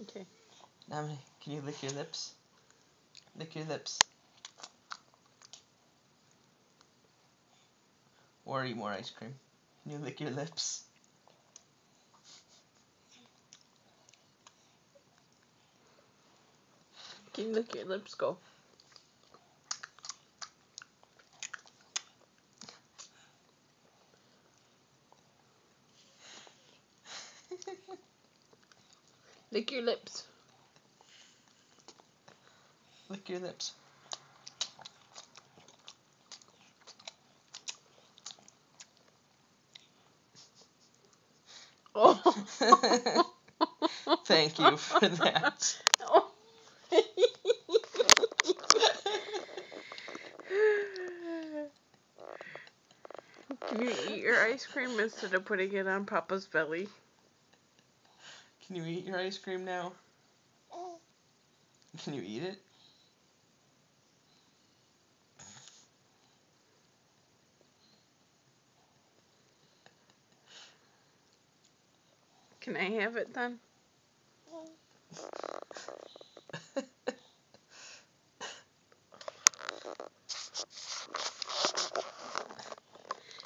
Okay. Namine, can you lick your lips? Lick your lips. Or eat more ice cream. Can you lick your lips? Can you lick your lips? Go. Lick your lips. Lick your lips. Oh. Thank you for that. Oh. Can you eat your ice cream instead of putting it on Papa's belly? Can you eat your ice cream now? Can you eat it? Can I have it then?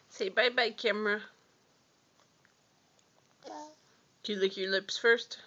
Say bye-bye, camera. Do you lick your lips first?